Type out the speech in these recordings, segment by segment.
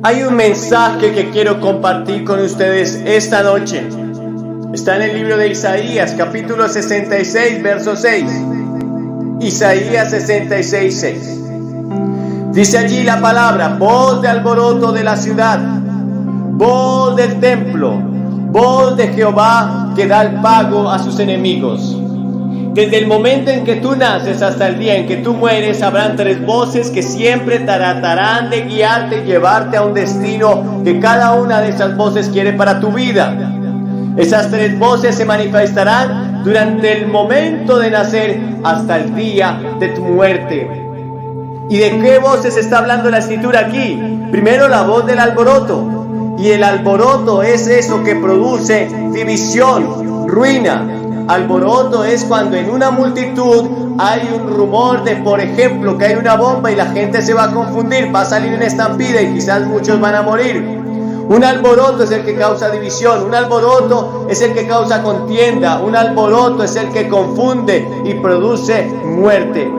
Hay un mensaje que quiero compartir con ustedes esta noche. Está en el libro de Isaías, capítulo 66, verso 6. Isaías 66, 6. Dice allí la palabra: voz de alboroto de la ciudad, voz del templo, voz de Jehová que da el pago a sus enemigos. Desde el momento en que tú naces hasta el día en que tú mueres, habrán tres voces que siempre tratarán de guiarte y llevarte a un destino que cada una de esas voces quiere para tu vida. Esas tres voces se manifestarán durante el momento de nacer hasta el día de tu muerte. ¿Y de qué voces está hablando la escritura aquí? Primero, la voz del alboroto. Y el alboroto es eso que produce división, ruina. Alboroto es cuando en una multitud hay un rumor de, por ejemplo, que hay una bomba y la gente se va a confundir, va a salir una estampida y quizás muchos van a morir. Un alboroto es el que causa división, un alboroto es el que causa contienda, un alboroto es el que confunde y produce muerte.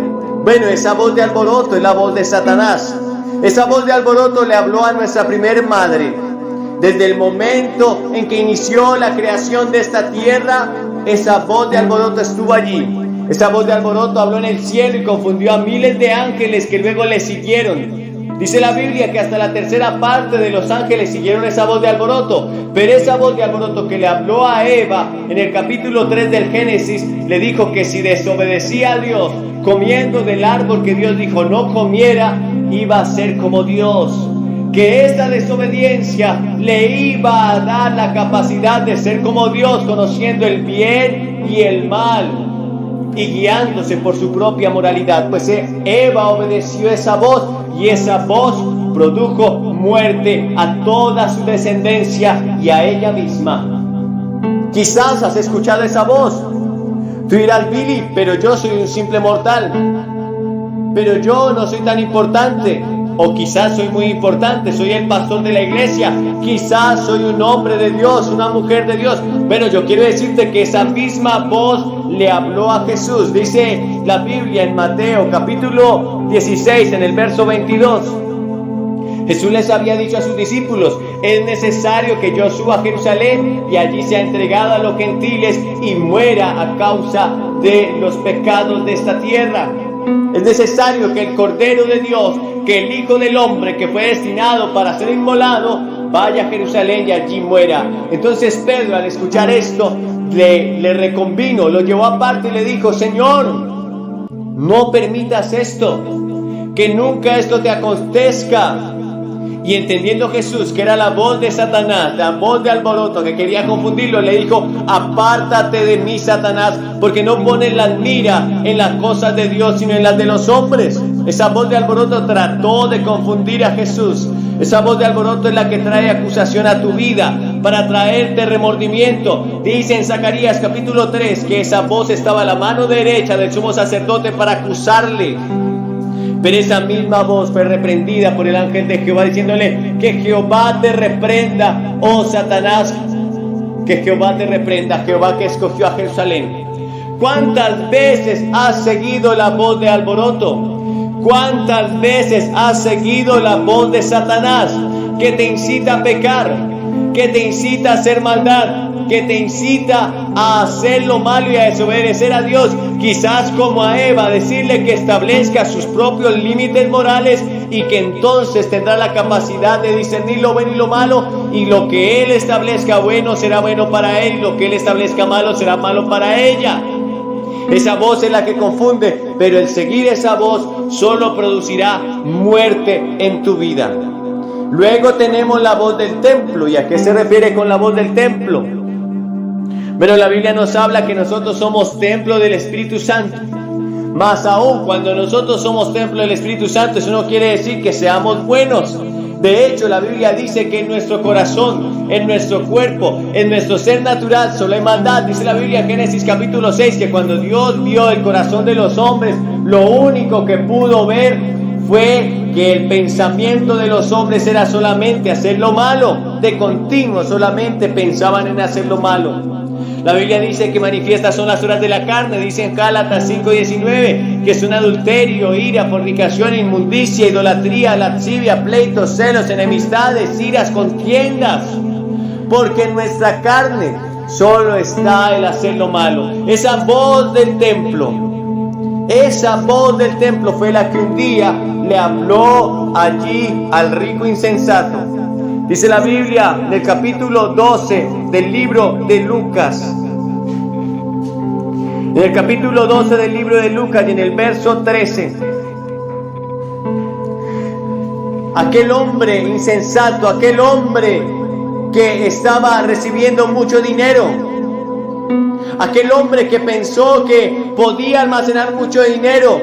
Bueno, esa voz de alboroto es la voz de Satanás. Esa voz de alboroto le habló a nuestra primer madre. Desde el momento en que inició la creación de esta tierra, esa voz de alboroto estuvo allí. Esa voz de alboroto habló en el cielo y confundió a miles de ángeles que luego le siguieron. Dice la Biblia que hasta la tercera parte de los ángeles siguieron esa voz de alboroto. Pero esa voz de alboroto que le habló a Eva en el capítulo 3 del Génesis, le dijo que si desobedecía a Dios comiendo del árbol que Dios dijo no comiera, iba a ser como Dios. Que esta desobediencia le iba a dar la capacidad de ser como Dios, conociendo el bien y el mal y guiándose por su propia moralidad. Pues Eva obedeció esa voz y esa voz produjo muerte a toda su descendencia y a ella misma. Quizás has escuchado esa voz. Tú dirás: Billy, pero yo soy un simple mortal, pero yo no soy tan importante. O quizás soy muy importante, soy el pastor de la iglesia, quizás soy un hombre de Dios, una mujer de Dios. Pero yo quiero decirte que esa misma voz le habló a Jesús. Dice la Biblia en Mateo capítulo 16 en el verso 22. Jesús les había dicho a sus discípulos: es necesario que yo suba a Jerusalén y allí sea entregado a los gentiles y muera a causa de los pecados de esta tierra. Es necesario que el Cordero de Dios, que el Hijo del Hombre que fue destinado para ser inmolado, vaya a Jerusalén y allí muera. Entonces Pedro, al escuchar esto, le reconvino, lo llevó aparte y le dijo: Señor, no permitas esto, que nunca esto te acontezca. Y entendiendo Jesús que era la voz de Satanás, la voz de alboroto que quería confundirlo, le dijo: apártate de mí, Satanás, porque no pones la mira en las cosas de Dios, sino en las de los hombres. Esa voz de alboroto trató de confundir a Jesús. Esa voz de alboroto es la que trae acusación a tu vida, para traerte remordimiento. Dice en Zacarías capítulo 3 que esa voz estaba a la mano derecha del sumo sacerdote para acusarle. Pero esa misma voz fue reprendida por el ángel de Jehová, diciéndole: que Jehová te reprenda, oh Satanás, que Jehová te reprenda, Jehová que escogió a Jerusalén. ¿Cuántas veces has seguido la voz de alboroto? ¿Cuántas veces has seguido la voz de Satanás, que te incita a pecar, que te incita a hacer maldad, que te incita a hacer lo malo y a desobedecer a Dios? Quizás como a Eva, decirle que establezca sus propios límites morales y que entonces tendrá la capacidad de discernir lo bueno y lo malo, y lo que Él establezca bueno será bueno para él, y lo que Él establezca malo será malo para ella. Esa voz es la que confunde, pero el seguir esa voz solo producirá muerte en tu vida. Luego tenemos la voz del templo. ¿Y a qué se refiere con la voz del templo? Pero la Biblia nos habla que nosotros somos templo del Espíritu Santo. Más aún, cuando nosotros somos templo del Espíritu Santo, eso no quiere decir que seamos buenos. De hecho, la Biblia dice que en nuestro corazón, en nuestro cuerpo, en nuestro ser natural solo hay maldad. Dice la Biblia en Génesis capítulo 6 que cuando Dios vio el corazón de los hombres, lo único que pudo ver fue que el pensamiento de los hombres era solamente hacer lo malo. De continuo solamente pensaban en hacer lo malo. La Biblia dice que manifiestas son las obras de la carne, dice en Gálatas 5:19, que son adulterio, ira, fornicación, inmundicia, idolatría, lascivia, pleitos, celos, enemistades, iras, contiendas. Porque en nuestra carne solo está el hacer lo malo. Esa voz del templo fue la que un día le habló allí al rico insensato. Dice la Biblia en el capítulo 12 del libro de Lucas. En el capítulo 12 del libro de Lucas y en el verso 13. Aquel hombre insensato, aquel hombre que estaba recibiendo mucho dinero, aquel hombre que pensó que podía almacenar mucho dinero,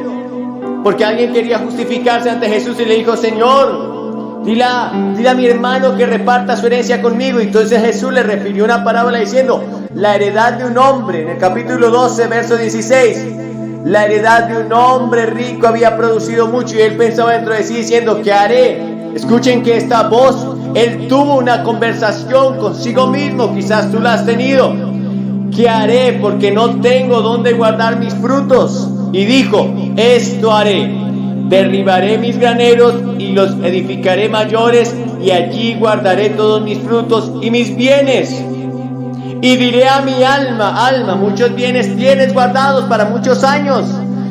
porque alguien quería justificarse ante Jesús y le dijo: Señor, dile a mi hermano que reparta su herencia conmigo. Y entonces Jesús le refirió una parábola diciendo: la heredad de un hombre, en el capítulo 12, verso 16, la heredad de un hombre rico había producido mucho, y él pensaba dentro de sí diciendo: ¿qué haré? Escuchen que esta voz, él tuvo una conversación consigo mismo, quizás tú la has tenido. ¿Qué haré? Porque no tengo dónde guardar mis frutos. Y dijo: esto haré: derribaré mis graneros y los edificaré mayores, y allí guardaré todos mis frutos y mis bienes. Y diré a mi alma: alma, muchos bienes tienes guardados para muchos años.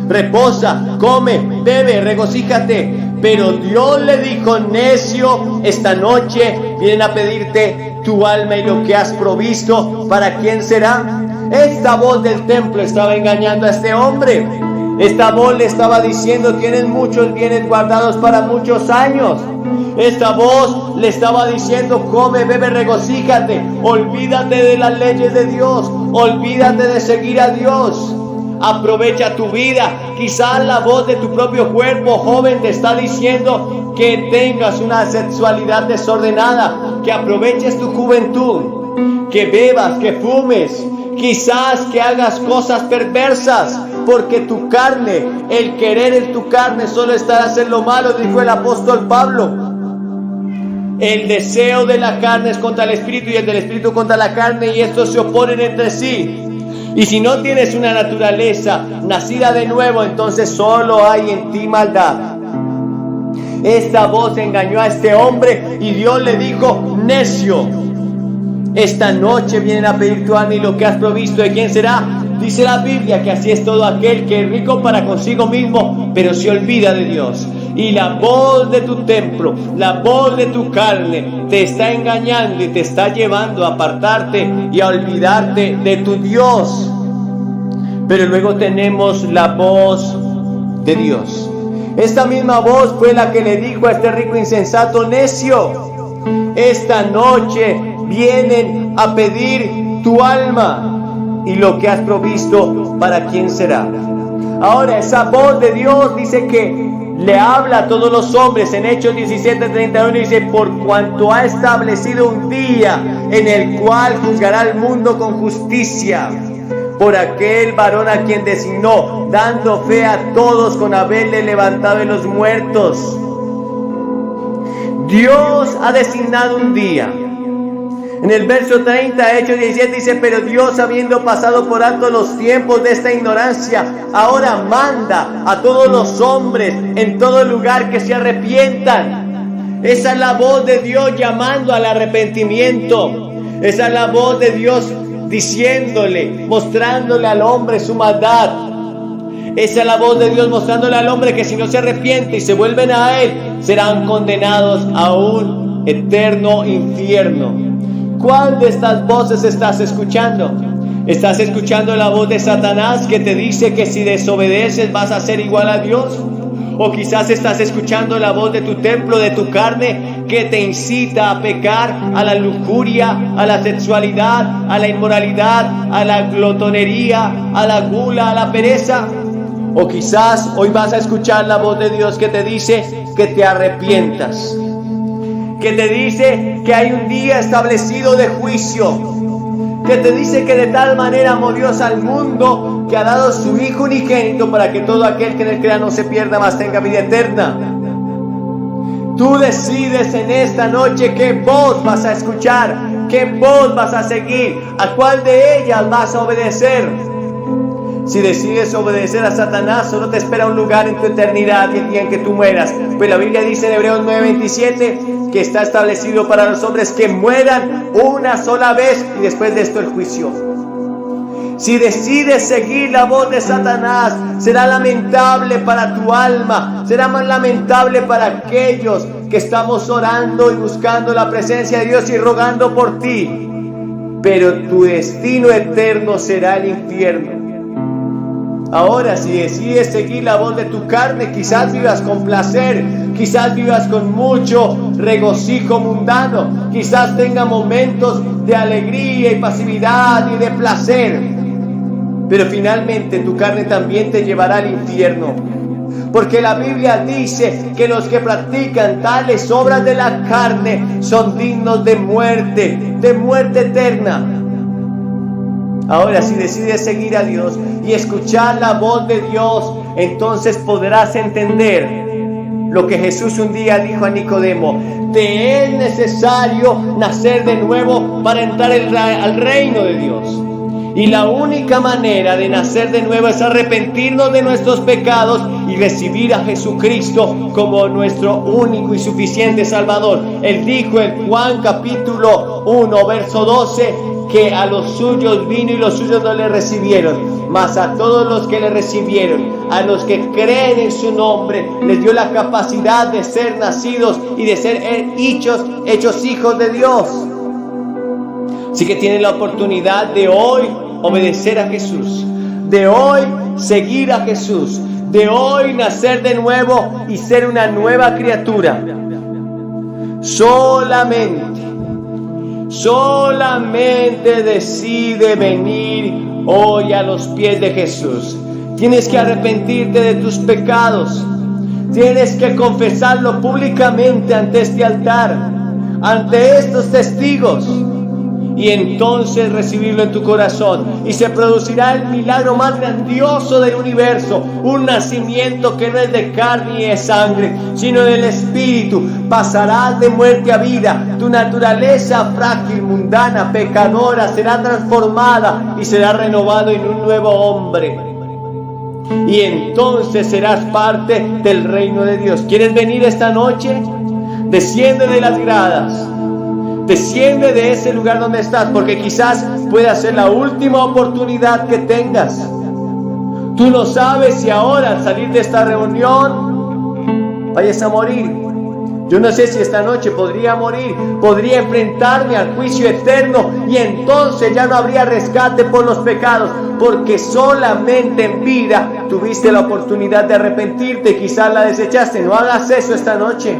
Reposa, come, bebe, regocíjate. Pero Dios le dijo: necio, esta noche vienen a pedirte tu alma y lo que has provisto, ¿para quién será? Esta voz del templo estaba engañando a este hombre. Esta voz le estaba diciendo: tienes muchos bienes guardados para muchos años. Esta voz le estaba diciendo: come, bebe, regocíjate. Olvídate de las leyes de Dios. Olvídate de seguir a Dios. Aprovecha tu vida. Quizás la voz de tu propio cuerpo, joven, te está diciendo que tengas una sexualidad desordenada, que aproveches tu juventud, que bebas, que fumes, quizás que hagas cosas perversas, porque tu carne, el querer en tu carne solo está en hacer lo malo, dijo el apóstol Pablo. El deseo de la carne es contra el espíritu y el del espíritu contra la carne, y estos se oponen entre sí. Y si no tienes una naturaleza nacida de nuevo, entonces solo hay en ti maldad. Esta voz engañó a este hombre y Dios le dijo: necio, esta noche vienen a pedir tu alma y lo que has provisto, ¿de quién será? Dice la Biblia que así es todo aquel que es rico para consigo mismo, pero se olvida de Dios. Y la voz de tu templo, la voz de tu carne, te está engañando y te está llevando a apartarte y a olvidarte de tu Dios. Pero luego tenemos la voz de Dios. Esta misma voz fue la que le dijo a este rico insensato: necio, esta noche vienen a pedir tu alma y lo que has provisto, ¿para quién será? Ahora, esa voz de Dios dice que le habla a todos los hombres. En Hechos 17:31 dice: por cuanto ha establecido un día en el cual juzgará al mundo con justicia, por aquel varón a quien designó, dando fe a todos con haberle levantado de los muertos. Dios ha designado un día. En el verso 30, Hechos 17 dice: pero Dios, habiendo pasado por alto los tiempos de esta ignorancia, ahora manda a todos los hombres en todo lugar que se arrepientan. Esa es la voz de Dios llamando al arrepentimiento. Esa es la voz de Dios diciéndole, mostrándole al hombre su maldad. Esa es la voz de Dios mostrándole al hombre que si no se arrepiente y se vuelven a Él, serán condenados a un eterno infierno. ¿Cuál de estas voces estás escuchando? ¿Estás escuchando la voz de Satanás que te dice que si desobedeces vas a ser igual a Dios? ¿O quizás estás escuchando la voz de tu templo, de tu carne, que te incita a pecar, a la lujuria, a la sexualidad, a la inmoralidad, a la glotonería, a la gula, a la pereza? O quizás hoy vas a escuchar la voz de Dios que te dice que te arrepientas, que te dice que hay un día establecido de juicio, que te dice que de tal manera amó Dios al mundo que ha dado su Hijo unigénito para que todo aquel que en él crea no se pierda, mas tenga vida eterna. Tú decides en esta noche qué voz vas a escuchar, ¿Qué voz vas a seguir? ¿A cuál de ellas vas a obedecer? Si decides obedecer a Satanás, solo te espera un lugar en tu eternidad y el día en que tú mueras. Pues la Biblia dice en Hebreos 9:27 que está establecido para los hombres que mueran una sola vez y después de esto el juicio. Si decides seguir la voz de Satanás, será lamentable para tu alma, será más lamentable para aquellos que estamos orando y buscando la presencia de Dios y rogando por ti. Pero tu destino eterno será el infierno. Ahora, si decides seguir la voz de tu carne, quizás vivas con placer, quizás vivas con mucho regocijo mundano, quizás tenga momentos de alegría y pasividad y de placer, pero finalmente tu carne también te llevará al infierno, porque la Biblia dice que los que practican tales obras de la carne son dignos de muerte eterna. Ahora, si decides seguir a Dios y escuchar la voz de Dios, entonces podrás entender lo que Jesús un día dijo a Nicodemo: te es necesario nacer de nuevo para entrar al reino de Dios. Y la única manera de nacer de nuevo es arrepentirnos de nuestros pecados y recibir a Jesucristo como nuestro único y suficiente Salvador. Él dijo en Juan capítulo 1, verso 12, que a los suyos vino y los suyos no le recibieron, mas a todos los que le recibieron, a los que creen en su nombre, les dio la capacidad de ser nacidos y de ser hechos hijos de Dios. Así que tienen la oportunidad de hoy obedecer a Jesús, de hoy seguir a Jesús, de hoy nacer de nuevo y ser una nueva criatura. Solamente decide venir hoy a los pies de Jesús. Tienes que arrepentirte de tus pecados. Tienes que confesarlo públicamente ante este altar, ante estos testigos, y entonces recibirlo en tu corazón, y se producirá el milagro más grandioso del universo, un nacimiento que no es de carne y de sangre, sino del Espíritu. Pasarás de muerte a vida, tu naturaleza frágil, mundana, pecadora será transformada y será renovado en un nuevo hombre, y entonces serás parte del reino de Dios. ¿Quieres venir esta noche? Desciende de las gradas. Desciende de ese lugar donde estás, porque quizás pueda ser la última oportunidad que tengas. Tú no sabes si ahora al salir de esta reunión vayas a morir. Yo no sé si esta noche podría morir, podría enfrentarme al juicio eterno y entonces ya no habría rescate por los pecados, porque solamente en vida tuviste la oportunidad de arrepentirte y quizás la desechaste. No hagas eso esta noche.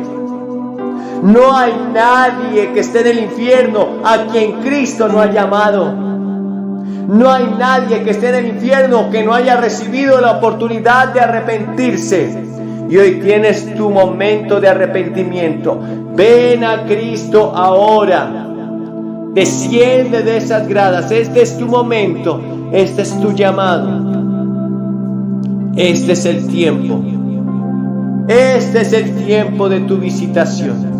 No hay nadie que esté en el infierno a quien Cristo no ha llamado. No hay nadie que esté en el infierno que no haya recibido la oportunidad de arrepentirse. Y hoy tienes tu momento de arrepentimiento. Ven a Cristo ahora. Desciende de esas gradas. Este es tu momento. Este es tu llamado. Este es el tiempo. Este es el tiempo de tu visitación.